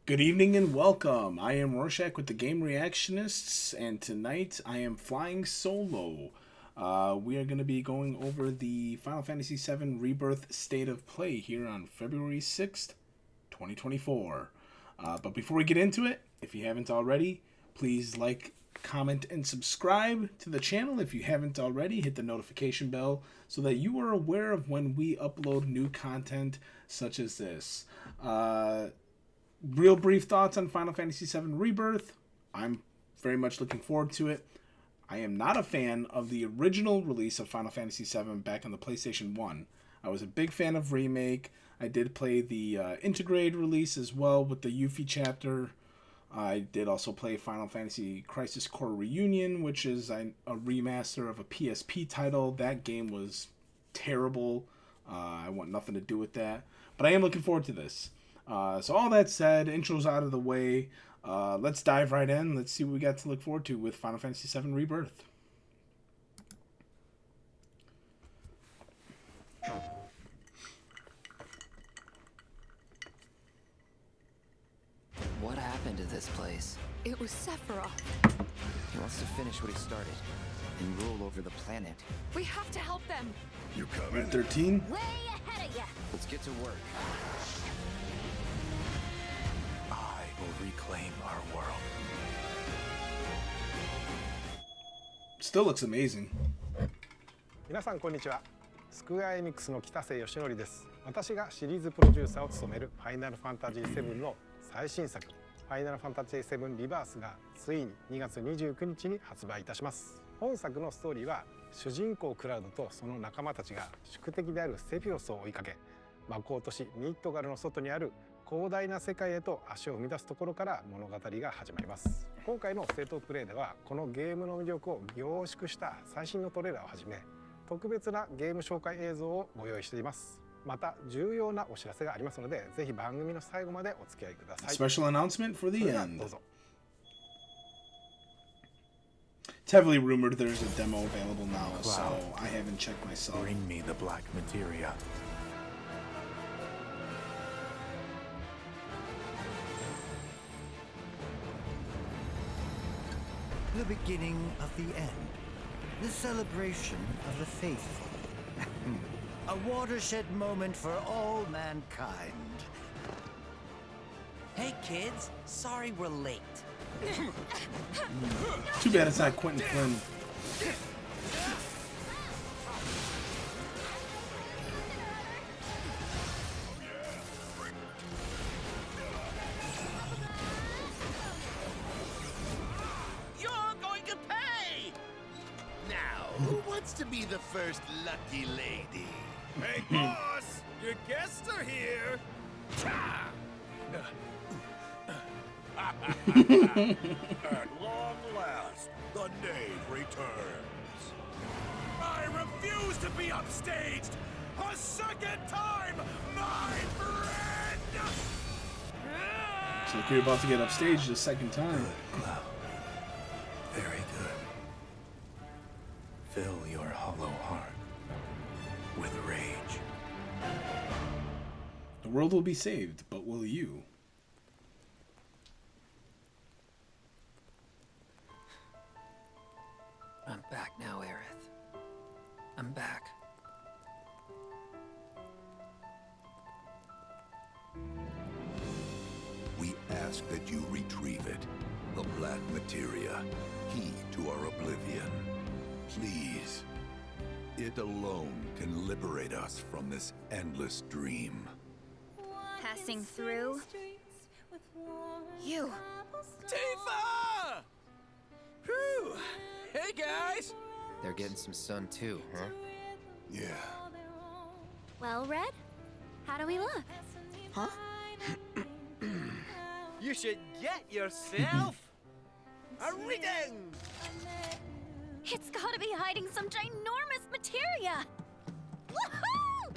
Good evening and welcome. I am Rorschach with the Game Reactionists, and tonight I am flying solo. We are going to be going over the Final Fantasy VII Rebirth State of Play here on February 6th, 2024. But before we get into it, if you haven't already, please like, comment, and subscribe to the channel. If you haven't already, hit the notification bell so that you are aware of when we upload new content such as this. Real brief thoughts on Final Fantasy VII Rebirth. I'm very much looking forward to it. I am not a fan of the original release of Final Fantasy VII back on the PlayStation 1. I was a big fan of Remake. I did play the Integrate release as well with the Yuffie chapter. I did also play Final Fantasy Crisis Core Reunion, which is a remaster of a PSP title. That game was terrible. I want nothing to do with that. But I am looking forward to this. So all that said, intro's out of the way. Let's dive right in. Let's see what we got to look forward to with Final Fantasy VII Rebirth. What happened to this place? It was Sephiroth. He wants to finish what he started and rule over the planet. We have to help them. You coming? 13. Way ahead of you. Let's get to work. I will reclaim our world. Still looks amazing. 皆さんこんにちは。スクエアエニックスの北瀬義則です。私がシリーズプロデューサーを務めるファイナルファンタジー7の最新作ファイナルファンタジー7リバースがついに2月29日に発売いたします。本作のストーリーは主人公クラウドとその仲間たちが宿敵であるセフィオスを追いかけ魔法都市ミッドガルの外にある広大な世界へと足を踏み出すところから物語が始まります。今回のステートオブプレイではこのゲームの魅力を凝縮した最新のトレーラーをはじめ特別なゲーム紹介映像をご用意しています。また重要なお知らせがありますのでぜひ番組の最後までお付き合いください。 Special announcement for the end. どうぞ。 It's heavily rumored there's a demo available now, so I haven't checked myself. Bring me the black materia. The beginning of the end. The celebration of the faithful. A watershed moment for all mankind. Hey kids, sorry we're late. Too bad it's not Quentin Flynn. You're going to pay! Now, who wants to be the first lucky lady? Hey, boss! Your guests are here! At long last, the knave returns. I refuse to be upstaged! A second time, my friend! Looks like you're about to get upstaged a second time. Cloud. Very good. Fill your hollow heart with rage. The world will be saved, but will you? I'm back now, Aerith. I'm back. We ask that you retrieve it. The black materia, key to our oblivion. Please. It alone can liberate us from this endless dream. Passing through. You. Tifa! Whew! Hey guys! They're getting some sun too, huh? Yeah. Well, Red? How do we look? Huh? You should get yourself a reading! It's gotta be hiding some ginormous materia! Woohoo!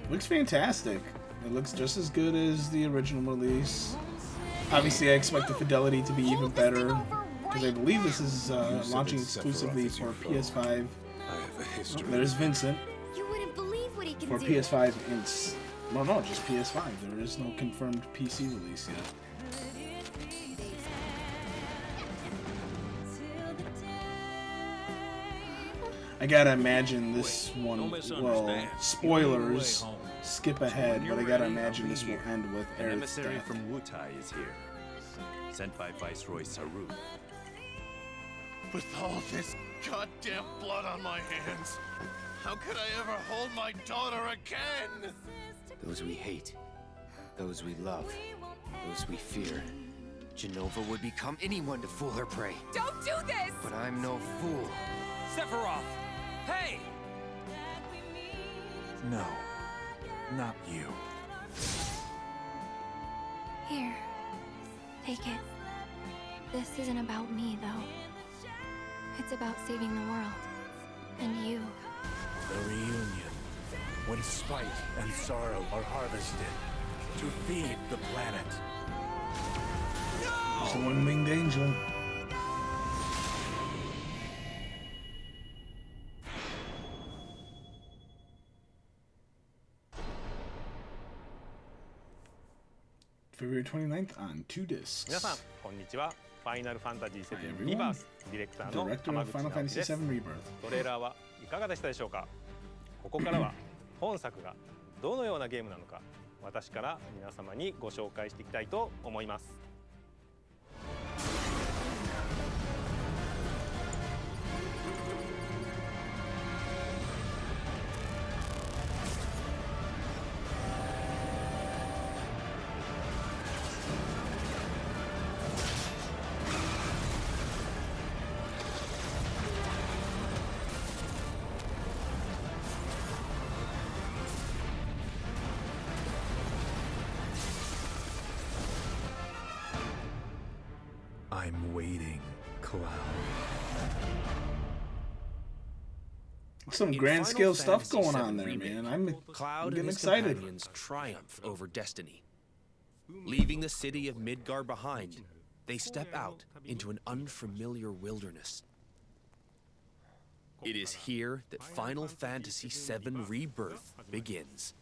Looks fantastic. It looks just as good as the original release. Obviously, I expect the fidelity to be even better, because I believe this is launching exclusively for PS5. I have a history. There's Vincent You wouldn't believe what he can for do. PS5 and Well, no, just PS5. There is no confirmed PC release yet. I gotta imagine this one, well, spoilers, skip ahead, but I gotta imagine this will end with An Aerith's emissary death. from Wutai is here, sent by Viceroy Saru. With all this goddamn blood on my hands, how could I ever hold my daughter again? Those we hate, those we love, those we fear. Genova would become anyone to fool her prey. Don't do this! But I'm no fool. Sephiroth! Hey! No, not you. Here. Take it. This isn't about me, though. It's about saving the world. And you. The reunion, when spite and sorrow are harvested to feed the planet. It's a one-winged angel. February 29th on 2 discs. 皆さんこんにちは。ファイナルファンタジー Hi 7 everyone. リバースディレクターの Director 浜 of 口 Final 直樹 Fantasy です。 VII Rebirth. トレーラーはいかがでしたでしょうか。ここからは本作がどのようなゲームなのか私から皆様にご紹介していきたいと思います。I'm waiting, Cloud. Some In grand Final scale stuff Fantasy going on VII there, Remake, man. I'm Cloud getting and his excited. companions triumph over destiny. Leaving the city of Midgar behind, they step out into an unfamiliar wilderness. It is here that Final Fantasy VII Rebirth begins.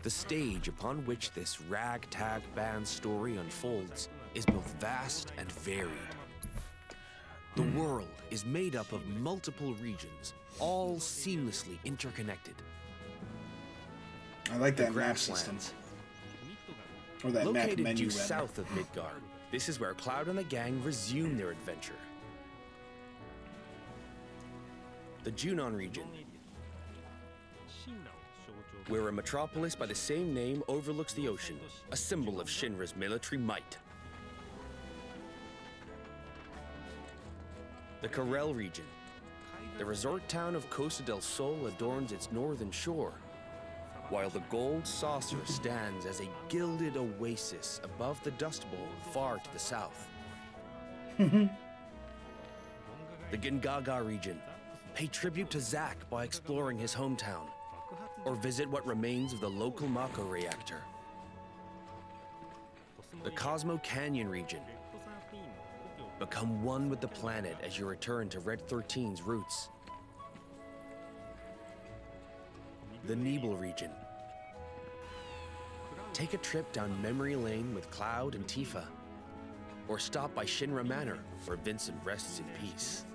The stage upon which this ragtag band story unfolds is both vast and varied. The world is made up of multiple regions, all seamlessly interconnected. I like The that map system. grasslands. Or that map Located menu, due rather. south of Midgar, this is where Cloud and the gang resume their adventure. The Junon region, where a metropolis by the same name overlooks the ocean, a symbol of Shinra's military might. The Corel region, the resort town of Costa del Sol adorns its northern shore, while the gold saucer stands as a gilded oasis above the Dust Bowl far to the south. The Gingaga region, pay tribute to Zack by exploring his hometown, or visit what remains of the local Mako reactor. The Cosmo Canyon region, become one with the planet as you return to Red 13's roots. The Nibel region. Take a trip down memory lane with Cloud and Tifa, or stop by Shinra Manor where Vincent rests in peace.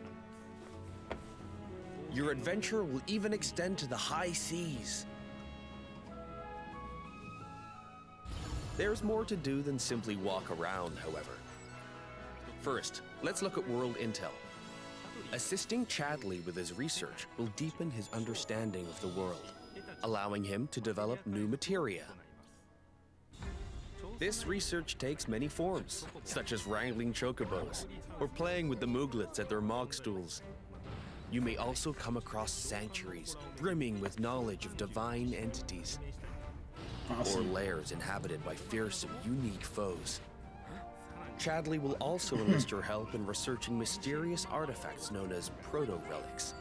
Your adventure will even extend to the high seas. There's more to do than simply walk around, however. First, let's look at world intel. Assisting Chadley with his research will deepen his understanding of the world, allowing him to develop new materia. This research takes many forms, such as wrangling chocobos or playing with the Mooglets at their mog stools. You may also come across sanctuaries brimming with knowledge of divine entities, or lairs inhabited by fearsome, unique foes. Chadley will also enlist your help in researching mysterious artifacts known as proto-relics.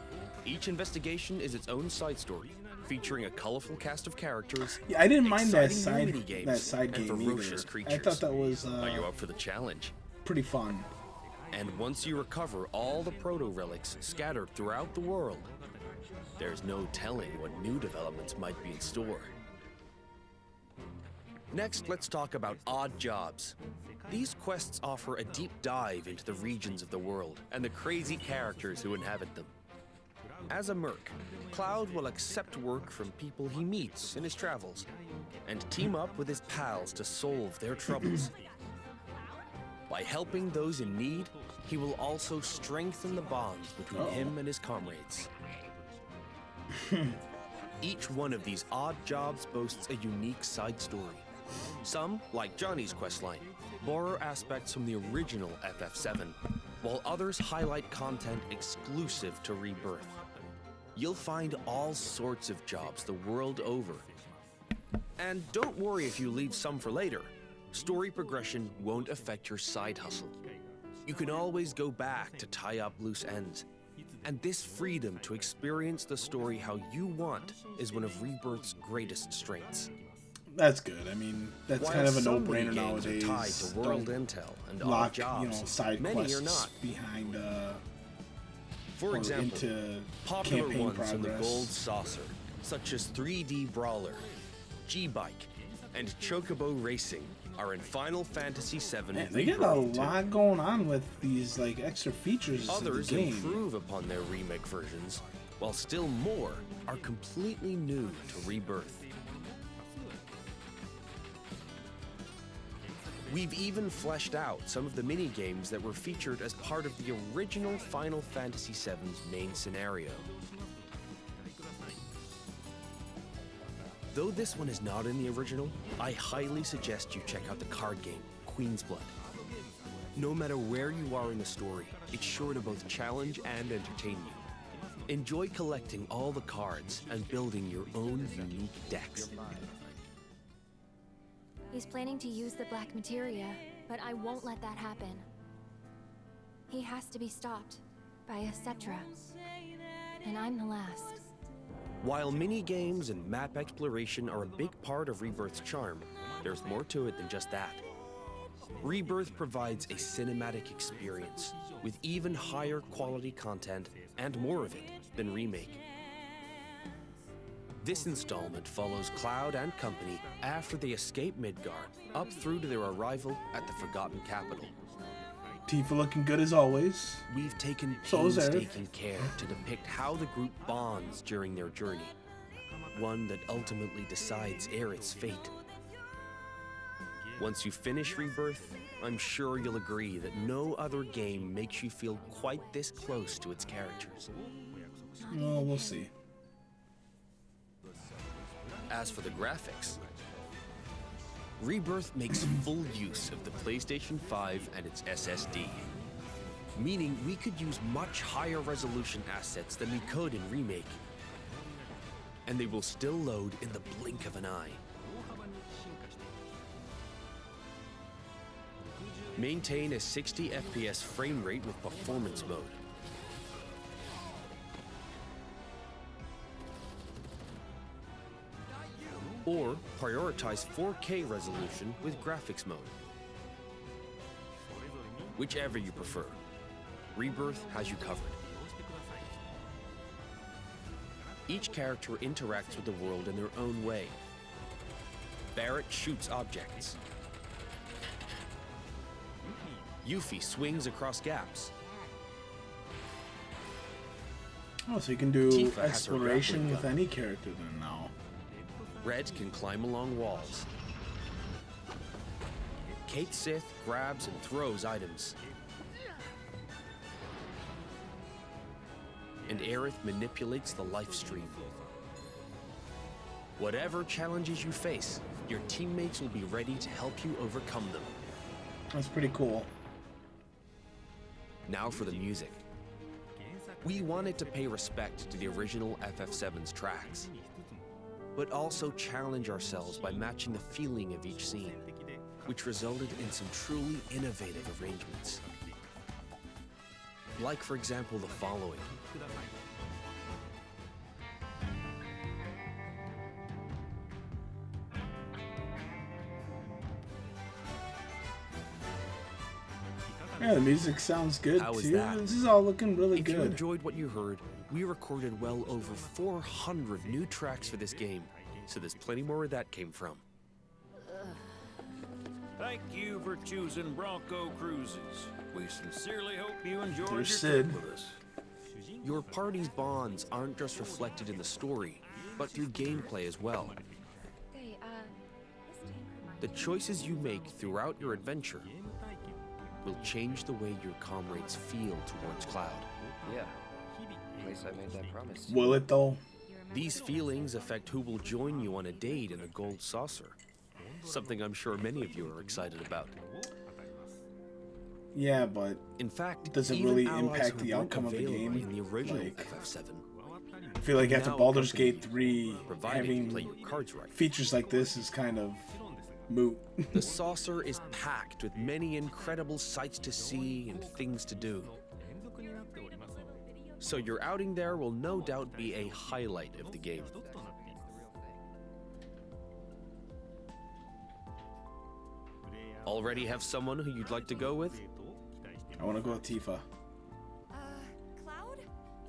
Each investigation is its own side story, featuring a colorful cast of characters. Yeah, I didn't mind that exciting new side minigames, that side and game ferocious either. creatures. I thought that was Are you up for the challenge? pretty fun. And once you recover all the proto-relics scattered throughout the world, there's no telling what new developments might be in store. Next, let's talk about odd jobs. These quests offer a deep dive into the regions of the world and the crazy characters who inhabit them. As a merc, Cloud will accept work from people he meets in his travels and team up with his pals to solve their troubles. By helping those in need, he will also strengthen the bonds between him and his comrades. Each one of these odd jobs boasts a unique side story. Some, like Johnny's questline, borrow aspects from the original FF7, while others highlight content exclusive to Rebirth. You'll find all sorts of jobs the world over. And don't worry if you leave some for later. Story progression won't affect your side hustle. You can always go back to tie up loose ends. And this freedom to experience the story how you want is one of Rebirth's greatest strengths. That's good. I mean, that's While kind of a some no-brainer minigames nowadays. are tied to world intel and odd Lock, jobs, side many quests are not. behind. For example, into popular campaign ones in the progress. Gold Saucer, such as 3D Brawler, G-Bike, and Chocobo Racing, are in Final Fantasy VII. Man, they got a lot going on with these like extra features Others in the game. improve upon their remake versions, while still more are completely new to Rebirth. We've even fleshed out some of the mini-games that were featured as part of the original Final Fantasy VII's main scenario. Though this one is not in the original, I highly suggest you check out the card game, Queen's Blood. No matter where you are in the story, it's sure to both challenge and entertain you. Enjoy collecting all the cards and building your own unique decks. He's planning to use the black materia, but I won't let that happen. He has to be stopped by a Cetra, and I'm the last. While mini-games and map exploration are a big part of Rebirth's charm, there's more to it than just that. Rebirth provides a cinematic experience with even higher quality content and more of it than Remake. This installment follows Cloud and company after they escape Midgar, up through to their arrival at the Forgotten Capital. Tifa looking good as always. We've taken So is Aerith. painstaking care to depict how the group bonds during their journey, one that ultimately decides Aerith's fate. Once you finish Rebirth, I'm sure you'll agree that no other game makes you feel quite this close to its characters. Well, we'll see. As for the graphics, Rebirth makes full use of the PlayStation 5 and its SSD, meaning we could use much higher resolution assets than we could in Remake, and they will still load in the blink of an eye. Maintain a 60 FPS frame rate with performance mode. Or prioritize 4K resolution with graphics mode. Whichever you prefer, Rebirth has you covered. Each character interacts with the world in their own way. Barrett shoots objects. Yuffie swings across gaps. Oh, so you can do Tifa has her exploration grappling with gun. any character then now. Red can climb along walls. Kate Sith grabs and throws items. And Aerith manipulates the life stream. Whatever challenges you face, your teammates will be ready to help you overcome them. That's pretty cool. Now for the music. We wanted to pay respect to the original FF7's tracks, but also challenge ourselves by matching the feeling of each scene, which resulted in some truly innovative arrangements. Like, for example, the following. Yeah, the music sounds good How is too. that? This is all looking really If you good. enjoyed what you heard, we recorded well over 400 new tracks for this game, so there's plenty more where that came from. Thank you for choosing Bronco Cruises. We sincerely hope you enjoyed your There's trip Sid. with us. Your party's bonds aren't just reflected in the story, but through gameplay as well. Hey, The choices you make throughout your adventure will change the way your comrades feel towards Cloud. Yeah. Place I made that promise. Will it though? These feelings affect who will join you on a date in a gold saucer. Something I'm sure many of you are excited about. Yeah, but In fact, does it even really allies impact who the weren't outcome of the available game? in the original Like, FF7. I feel like after Now Baldur's accompany Gate you, 3, provided you play having your cards right. features like this is kind of moot. The saucer is packed with many incredible sights to see and things to do. So your outing there will no doubt be a highlight of the game. Already have someone who you'd like to go with? I want to go with Tifa. Cloud?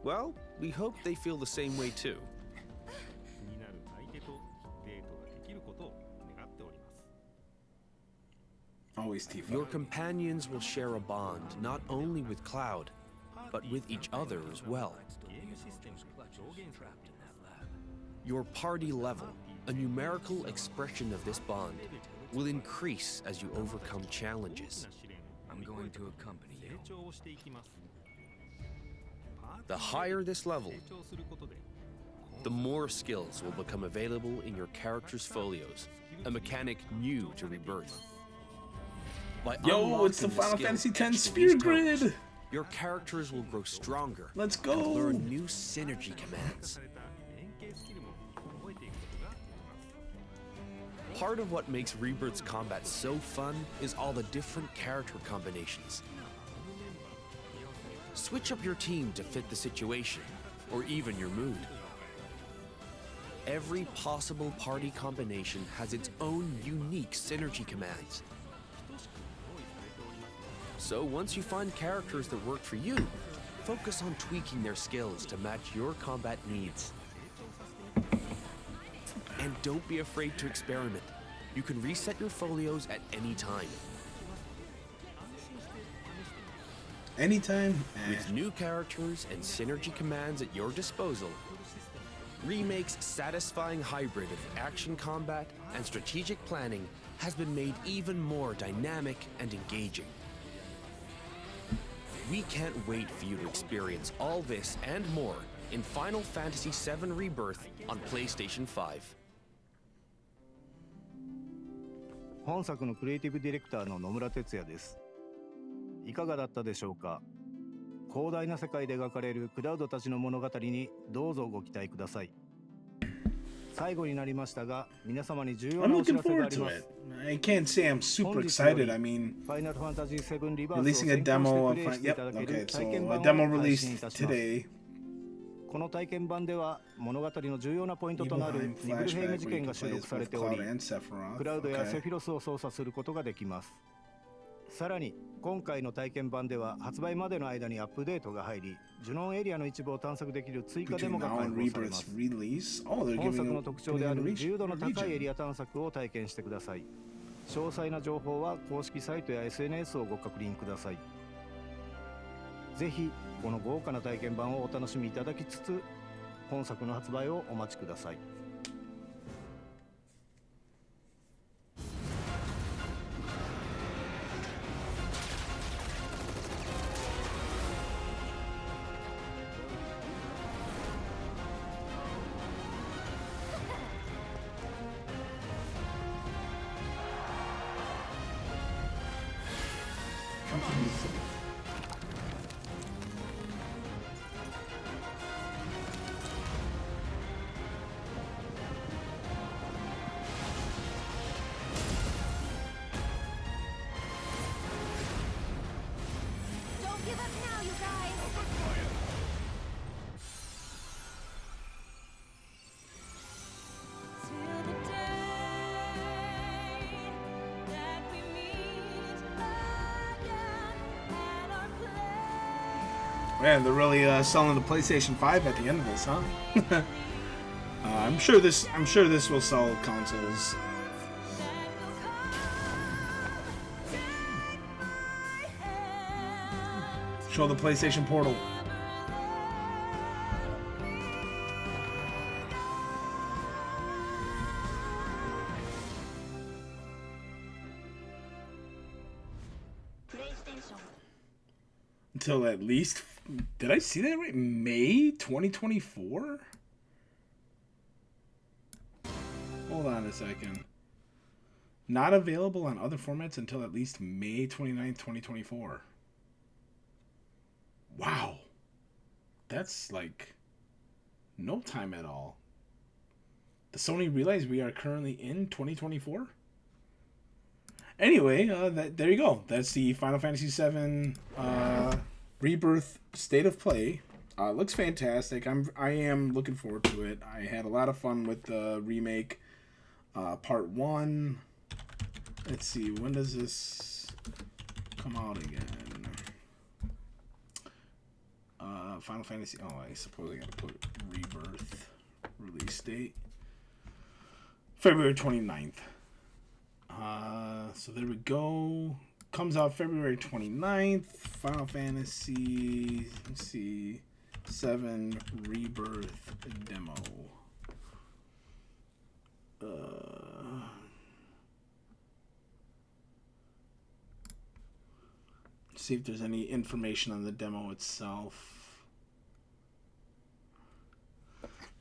Well, we hope they feel the same way too. Always Tifa. Your companions will share a bond not only with Cloud, but with each other as well. Your party level, a numerical expression of this bond, will increase as you overcome challenges. I'm going to accompany you. The higher this level, the more skills will become available in your character's folios, a mechanic new to Rebirth. By Yo, it's the unlocking Final skill Fantasy X etched in Sphere these tomes, Grid! your characters will grow stronger. Let's And go! learn new synergy commands. Part of what makes Rebirth's combat so fun is all the different character combinations. Switch up your team to fit the situation, or even your mood. Every possible party combination has its own unique synergy commands. So once you find characters that work for you, focus on tweaking their skills to match your combat needs. And don't be afraid to experiment. You can reset your folios at any time. Anytime. With new characters and synergy commands at your disposal, Remake's satisfying hybrid of action combat and strategic planning has been made even more dynamic and engaging. We can't wait for you to experience all this and more in Final Fantasy VII Rebirth on PlayStation 5. 本作のクリエイティブディレクターの野村哲也です。いかがだったでしょうか。広大な世界で描かれるクラウドたちの物語にどうぞご期待ください。最後になりましたが、皆様に重要 I'm なお知 looking らせがあ forward り to ま it. す。 I can't say I'm super excited. I mean, ファイナルファンタジー7リバースを releasing a 先行 demo して of プレイしていただけ yep. る Okay, 体験 so 版 a を demo 配信い released たします。 today. この体験版では物語の重要なポイントとなる Nibelheim ニブルヘイム flashback 事 where 件 you が can 収 play 録 as され both ており、 Cloud and Sephiroth. クラウドやセ Okay. フィロスを操作することができます。さらに今回の体験版では発売までの間にアップデートが入り、ジュノンエリアの一部を探索できる追加デ Between モが now 開 and 放されま Rebirth's す。 release. Oh, they're 本作 giving の特徴である a 自由度の高いエ region. リア探索を体験してください。詳細な情報は公式サイトや SNS をご確認ください。ぜひこの豪華な体験版をお楽しみいただきつつ、本作の発売をお待ちください。Man, they're really selling the PlayStation 5 at the end of this, huh? I'm sure this will sell consoles. Show the PlayStation Portal. Until at least, did I see that right? May 2024? Hold on a second. Not available on other formats until at least May 29th, 2024. Wow. That's like no time at all. Does Sony realize we are currently in 2024? Anyway, there you go. That's the Final Fantasy VII Rebirth State of Play. Looks fantastic. I am looking forward to it. I had a lot of fun with the remake, part 1. Let's see, when does this come out again? Final Fantasy. Oh, I suppose I gotta put Rebirth release date. February 29th. So there we go. Comes out February 29th. Final Fantasy, let's see, 7 Rebirth demo. See if there's any information on the demo itself.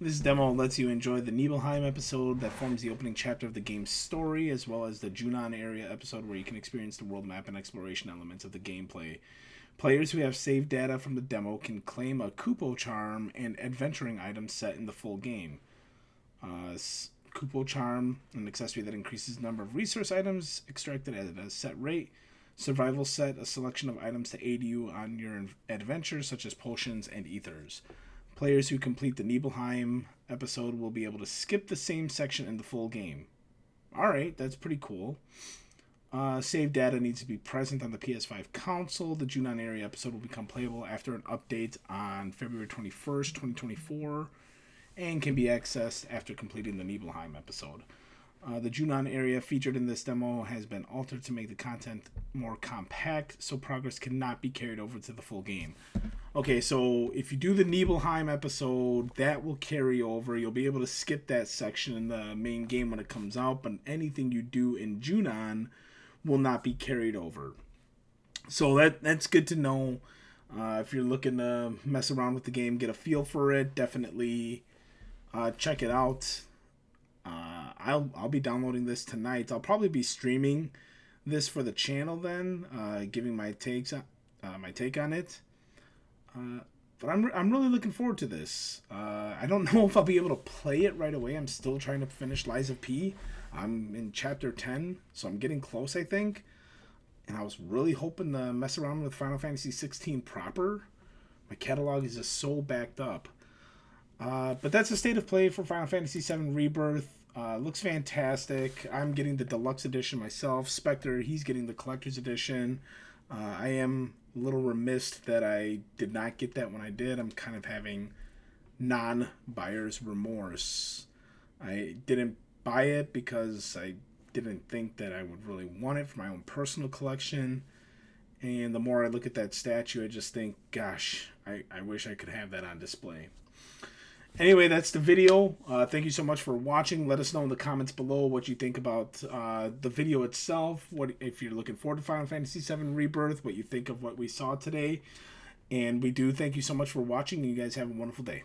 This demo lets you enjoy the Nibelheim episode that forms the opening chapter of the game's story, as well as the Junon area episode where you can experience the world map and exploration elements of the gameplay. Players who have saved data from the demo can claim a Kupo charm and adventuring items set in the full game. Kupo charm, an accessory that increases the number of resource items extracted at a set rate. Survival set, a selection of items to aid you on your adventures, such as potions and ethers. Players who complete the Nibelheim episode will be able to skip the same section in the full game. Alright, that's pretty cool. Save data needs to be present on the PS5 console. The Junon area episode will become playable after an update on February 21st, 2024, and can be accessed after completing the Nibelheim episode. The Junon area featured in this demo has been altered to make the content more compact, so progress cannot be carried over to the full game. Okay, so if you do the Nibelheim episode, that will carry over. You'll be able to skip that section in the main game when it comes out, but anything you do in Junon will not be carried over. So that's good to know. If you're looking to mess around with the game, get a feel for it, definitely check it out. I'll be downloading this tonight. I'll probably be streaming this for the channel then, giving my take on it. But I'm really looking forward to this. I don't know if I'll be able to play it right away. I'm still trying to finish Lies of P. I'm in chapter 10, so I'm getting close, I think. And I was really hoping to mess around with Final Fantasy 16 proper. My catalog is just so backed up. But that's the state of play for Final Fantasy VII Rebirth. Looks fantastic. I'm getting the deluxe edition myself. Spectre, he's getting the collector's edition. I am a little remiss that I did not get that when I did. I'm kind of having non-buyer's remorse. I didn't buy it because I didn't think that I would really want it for my own personal collection. And the more I look at that statue, I just think, gosh, I wish I could have that on display. Anyway, that's the video. Thank you so much for watching. Let us know in the comments below what you think about the video itself. What if you're looking forward to Final Fantasy VII Rebirth, what you think of what we saw today. And we do thank you so much for watching, and you guys have a wonderful day.